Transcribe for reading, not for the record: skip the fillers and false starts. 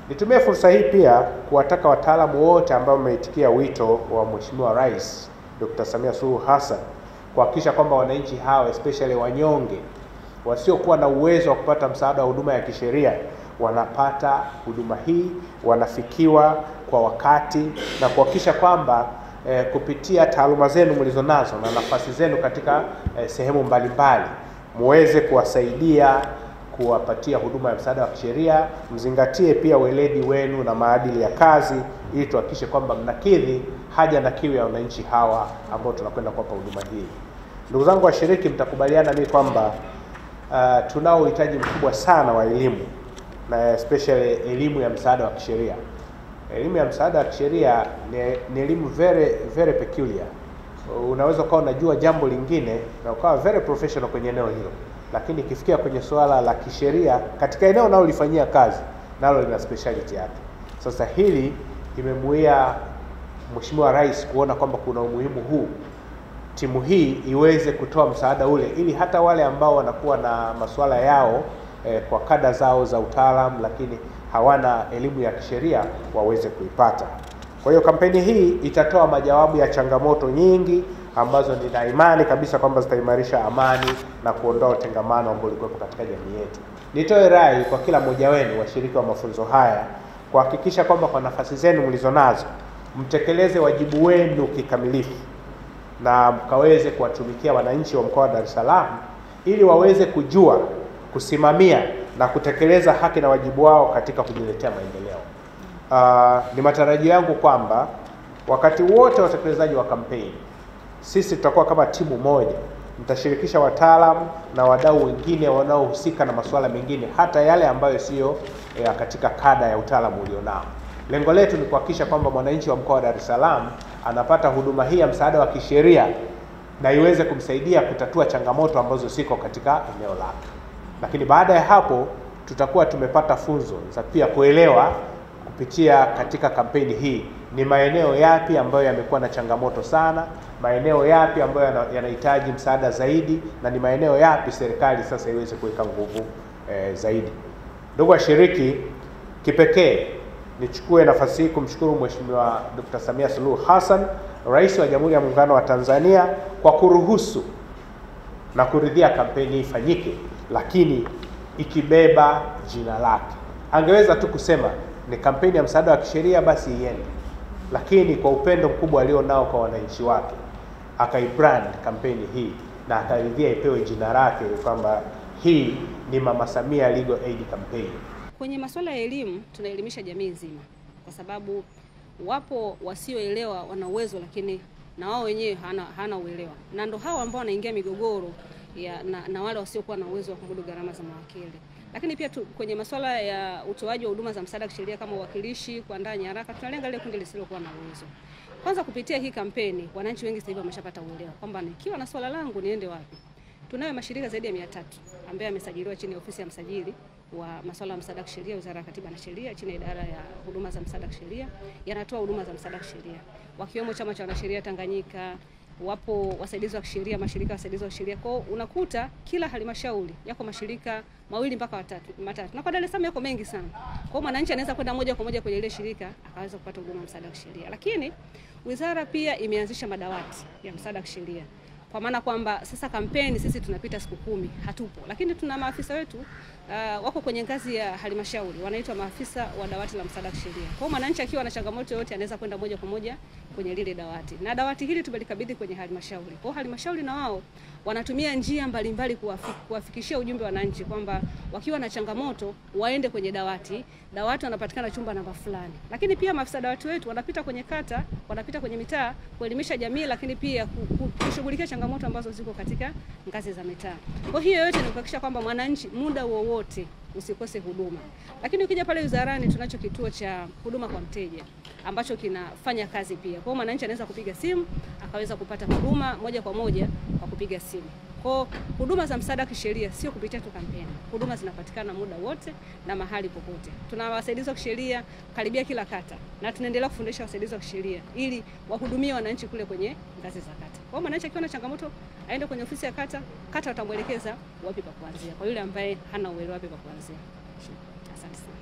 Nitumie fursa hii pia kuwataka wataalamu wote ambao wameitikia wito wa Mheshimiwa Rais Dr. Samia Suluhu Hassan kuhakikisha kwamba wananchi hawa especially wanyonge wasiokuwa na uwezo wa kupata msaada wa huduma ya kisheria wanapata huduma hii, wanafikiwa kwa wakati, na kuhakikisha kwamba kupitia taaluma zenu mlizonazo na nafasi zenu katika sehemu mbalimbali muweze kuwasaidia kuwapatia huduma ya msaada wa kisheria. Mzingatie pia weledi wenu na maadili ya kazi ili tuhakikishe kwamba mnakidhi haja na kiu ya wananchi hawa ambao tunakwenda kuwapa huduma hii. Ndugu zangu washiriki, mtakubaliana mimi kwamba tunao uhitaji mkubwa sana wa elimu, na especially elimu ya msaada wa kisheria. Elimu ya msaada wa kisheria ni elimu very peculiar. Unaweza kuwa unajua jambo lingine na ukawa very professional kwenye eneo hilo, lakini ikifikia kwenye swala la kisheria katika eneo unalolifanyia kazi, nalo lina speciality yake. Sasa hili imemuia Mheshimiwa Rais kuona kwamba kuna umuhimu huu timu hii iweze kutoa msaada ule, ili hata wale ambao wanakuwa na masuala yao kwa kada zao za utaalamu lakini hawana elimu ya kisheria waweze kuipata. Kwa hiyo kampeni hii itatoa majawabu ya changamoto nyingi ambazo nina imani kabisa kwamba zitaimarisha amani na kuondoa utengamano ambao ulikuwa katika jamii yetu. Nitoe rai kwa kila mmoja wenu washiriki wa mafunzo haya kuhakikisha kwamba kwa nafasi zenu mlizonazo mtekeleze wajibu wenu kikamilifu na mkaweze kuwatumikia wananchi wa mkoa wa Dar es Salaam ili waweze kujua, kusimamia na kutekeleza haki na wajibu wao katika kujiletea maendeleo. Ni matarajio yangu kwamba wakati wote wa utekelezaji wa kampeni sisi tutakuwa kama timu moja, mtashirikisha wataalamu na wadau wengine wanaohusika na masuala mengine, hata yale ambayo sio katika kada ya utaalamu ulionao. Lengo letu ni kuhakikisha kwamba mwananchi wa mkoa wa Dar es Salaam anapata huduma hii ya msaada wa kisheria na iweze kumsaidia kutatua changamoto ambazo ziko katika eneo lake. Lakini baada ya hapo tutakuwa tumepata funzo za pia kuelewa kupitia katika kampeni hii ni maeneo yapi ambayo yamekuwa na changamoto sana, maeneo yapi ambayo yanahitaji msaada zaidi, na ni maeneo yapi serikali sasa iweze kuweka nguvu zaidi. Ndugu washiriki, kipekee nichukue nafasi hii kumshukuru Mheshimiwa Dr. Samia Suluhu Hassan, Rais wa Jamhuri ya Muungano wa Tanzania, kwa kuruhusu na kuridhia kampeni hii ifanyike, lakini ikibeba jina lake. Angeweza tu kusema ni kampeni ya msaada wa kisheria basi iende, lakini kwa upendo mkubwa alionao kwa wananchi wake akaibrand kampeni hii na akaridhia ipewe jina lake kwamba hii ni Mama Samia Legal Aid Campaign. Kwenye masuala ya elimu tunaelimisha jamii nzima, kwa sababu wapo wasioelewa wana uwezo lakini na wao wenyewe hana uelewa, na ndo hao ambao wanaingia migogoro na wale wasiokuwa na uwezo wa kumudu gharama za mawakili. Lakini pia kwenye masuala ya utoaji wa huduma za msaada wa kisheria kama uwakilishi, kuandaa nyaraka, tunalenga ile kundi lisilokuwa na uwezo. Kwanza kupitia hii kampeni wananchi wengi sasa hivi wameshapata uelewa kwamba nikiwa na swala langu niende wapi. Tunayo mashirika zaidi ya 300 ambayo yamesajiliwa chini ya ofisi ya msajili wa masuala ya msaada wa kisheria Wizara ya Katiba na Sheria, chini ya idara ya huduma za msaada wa kisheria, yanatoa huduma za msaada wa kisheria, wakiwemo Chama cha Wanasheria Tanganyika, wapo wasaidizi wa kisheria, mashirika wasaidizi wa kisheria. Kwa unakuta kila halmashauri yako mashirika 2 mpaka 3. Na kwa Dar es Salaam yako mengi sana. Kwa mwananchi anaweza kwenda moja kwa moja kwenye ile shirika akaweza kupata huduma ya msaada wa kisheria. Lakini wizara pia imeanzisha madawati ya msaada wa kisheria. Kwa maana kwamba sasa kampeni sisi tunapita siku 10 hatupo, lakini tuna maafisa wetu wako kwenye ngazi ya halmashauri, wanaitwa maafisa wa dawati la msaada wa kisheria. Kwa hiyo mwananchi akiwa na changamoto yote anaweza kwenda moja kwa moja kwenye lile dawati, na dawati hili tumelikabidhi kwenye halmashauri. Kwa hiyo halmashauri na wao wanatumia njia mbalimbali kuwafikishia ujumbe wananchi kwamba wakiwa na changamoto waende kwenye dawati. Dawati wanapatikana chumba namba fulani. Lakini pia maafisa dawati wetu wanapita kwenye kata, wanapita kwenye mitaa kuelimisha jamii, lakini pia kushughulikia changamoto ambazo ziko katika ngazi za mitaa. Kwa hiyo yote ni kuhakikisha kwamba mwananchi muda wowote usikose huduma. Lakini ukija pale wizarani tunacho kituo cha huduma kwa mteja ambacho kinafanya kazi pia. Kwa hiyo mwananchi anaweza kupiga simu akaweza kupata huduma moja kwa moja kwa kupiga simu. Kwa huduma za msaada wa kisheria sio kupitia tu kampeni. Huduma zinapatikana muda wote na mahali popote. Tuna wasaidizi wa kisheria karibia kila kata, na tunaendelea kufundisha wasaidizi wa kisheria ili wahudumie wananchi kule kwenye ngazi za kata. Kwa hiyo mwananchi akiwa na changamoto aende kwenye ofisi ya kata, kata watamuelekeza wapi pa kuanzia. Kwa yule ambaye hana uelewa wapi pa kuanzia. Asante sana.